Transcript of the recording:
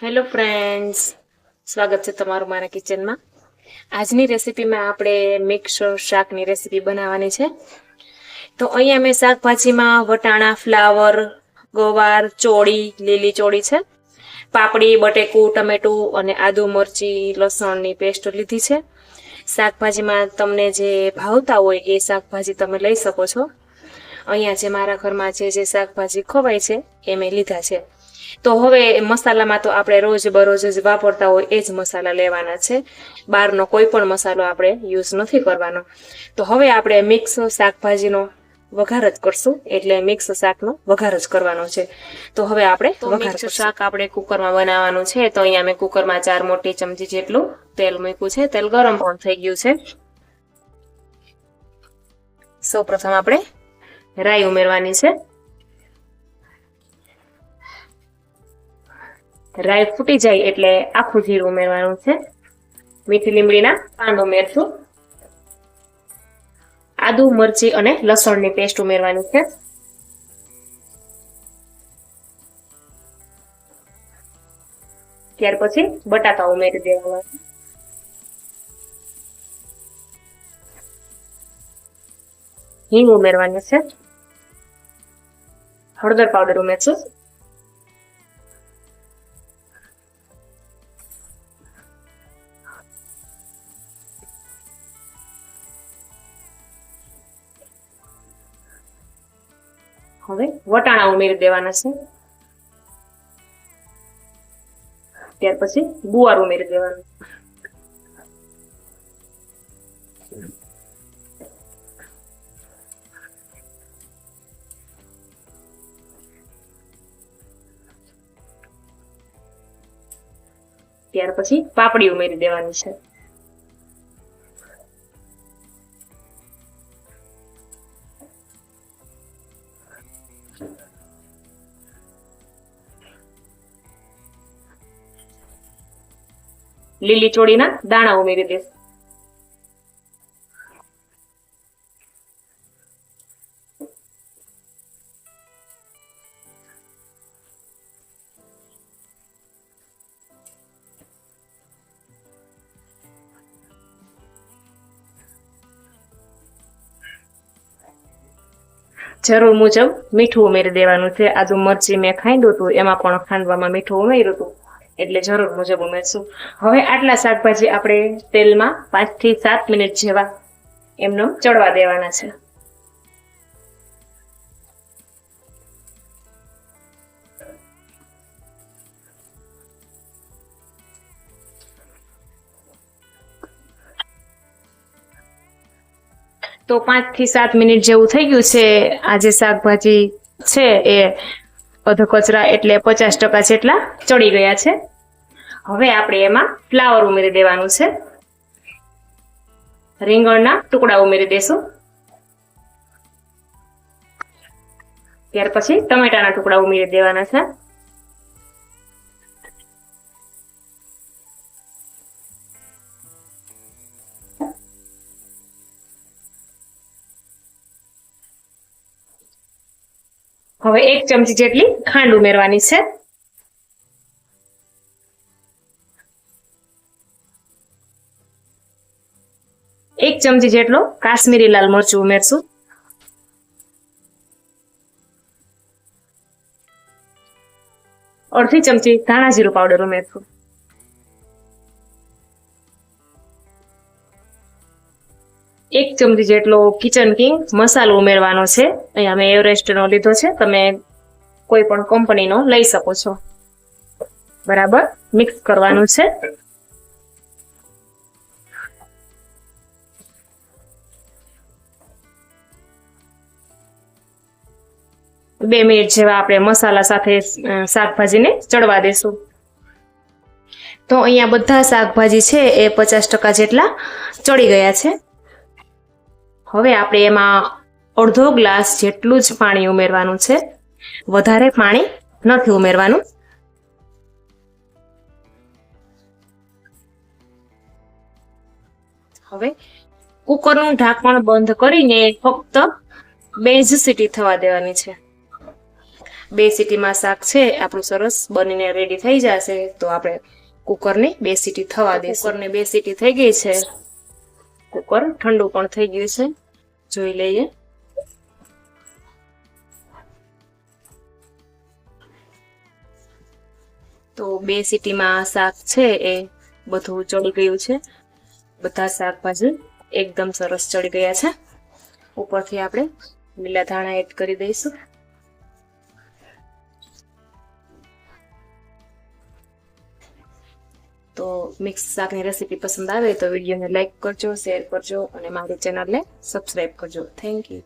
Hello friends, સ્વાગત છે તમારું મારા કિચનમાં. આજની રેસીપીમાં આપણે મિક્સ શાકની રેસીપી બનાવવાની છે. તો અહીંયા મેં શાકભાજીમાં વટાણા, ફ્લાવર, ગવાર, ચોળી, લીલી ચોળી છે, પાપડી, બટેકું, ટમેટું અને આદુ, મરચી, લસણની પેસ્ટ લીધી છે. શાકભાજીમાં તમને જે ભાવતા હોય એ શાકભાજી તમે લઈ શકો છો. અહીંયા જે મારા ઘરમાં જે શાકભાજી ખવાય છે એ મેં લીધા છે. તો હવે મસાલામાં તો આપણે રોજ બરોજ જ વાપરતા હોય એ જ મસાલા લેવાના છે. બહારનો કોઈ પણ મસાલો આપણે યુઝ નથી કરવાનો. તો હવે આપણે મિક્સ શાકભાજીનો વઘાર જ કરશું, એટલે મિક્સ શાકનો વઘાર જ કરવાનો છે. તો હવે આપણે મિક્સ શાક આપણે કુકરમાં બનાવવાનું છે. તો અહીંયા મેં કુકરમાં 4 મોટી ચમચી જેટલું તેલ મૂક્યું છે. તેલ ગરમ પણ થઈ ગયું છે. સૌપ્રથમ આપણે રાઈ ઉમેરવાની છે. રાઈ ફૂટી જાય એટલે આખું જીરું ઉમેરવાનું છે. મીઠી લીમડીના પાન ઉમેરશું. આદુ, મરચી અને લસણની પેસ્ટ ઉમેરવાની છે. ત્યાર પછી બટાકા ઉમેરી દેવાના. હિંગ ઉમેરવાની છે. હળદર પાવડર ઉમેરશું. હવે વટાણા ઉમેરી દેવાના છે. ત્યાર પછી ગુવાર ઉમેરી દેવાનું. ત્યાર પછી પાપડી ઉમેરી દેવાની છે. લીલી ચોળીના દાણા ઉમેરી દેશું. જરૂર મુજબ મીઠું ઉમેરી દેવાનું છે. આદુ મરચી મેં ખાંડ્યું હતું, એમાં પણ ખાંડવામાં મીઠું ઉમેર્યું હતું, એટલે જરૂર મુજબ ઉમેરશું. હવે આટલા શાકભાજી આપણે તેલમાં 5 થી 7 મિનિટ જેવા એમને ચડવા દેવાના છે. તો 5 થી 7 મિનિટ જેવું થઈ ગયું છે. આ જે શાકભાજી છે એ અધકચરા એટલે 50% જેટલા ચડી ગયા છે. હવે આપણે એમાં ફ્લાવર ઉમેરી દેવાનું છે. રીંગણના ટુકડા ઉમેરી દેશું. ત્યાર પછી ટમેટાના ટુકડા ઉમેરી દેવાના છે. હવે 1 ચમચી જેટલી ખાંડ ઉમેરવાની છે. એક ચમચી જેટલો કાશ્મીરી લાલ મરચું ઉમેરશું. અડધી ચમચી ધાણા જીરું પાવડર ઉમેરશું. એક ચમચી જેટલો કિચન કિંગ મસાલો ઉમેરવાનો છે. અહીંયા મેં એવરેસ્ટનો લીધો છે, તમે કોઈ પણ કંપનીનો લઈ શકો છો. બરાબર મિક્સ કરવાનું છે. બે મિનિટ જેવા આપણે મસાલા સાથે શાકભાજીને ચડવા દેશું. તો અહીંયા બધા શાકભાજી છે એ 50% જેટલા ચડી ગયા છે. હવે આપણે એમાં અડધો ગ્લાસ જેટલું જ પાણી ઉમેરવાનું છે. વધારે પાણી નથી ઉમેરવાનું. હવે કુકરનું ઢાંકણ બંધ કરીને ફક્ત 2 જ સીટી થવા દેવાની છે. 2 સીટીમાં શાક છે આપણું સરસ બનીને રેડી થઈ જશે. તો આપણે કુકરની 2 સીટી થવા દઈશું. કુકરને 2 સીટી થઈ ગઈ છે. કુકર ઠંડુ પણ થઈ ગયું છે, જોઈ લઈએ. તો 2 સીટીમાં શાક છે એ બધું ચડી ગયું છે. બધા શાકભાજી એકદમ સરસ ચડી ગયા છે. ઉપરથી આપણે લીલા ધાણા એડ કરી દઈશું. તો મિક્સ શાકની રેસીપી પસંદ આવે તો વિડીયોને લાઈક કરજો, શેર કરજો અને મારી ચેનલને સબસ્ક્રાઈબ કરજો. Thank you.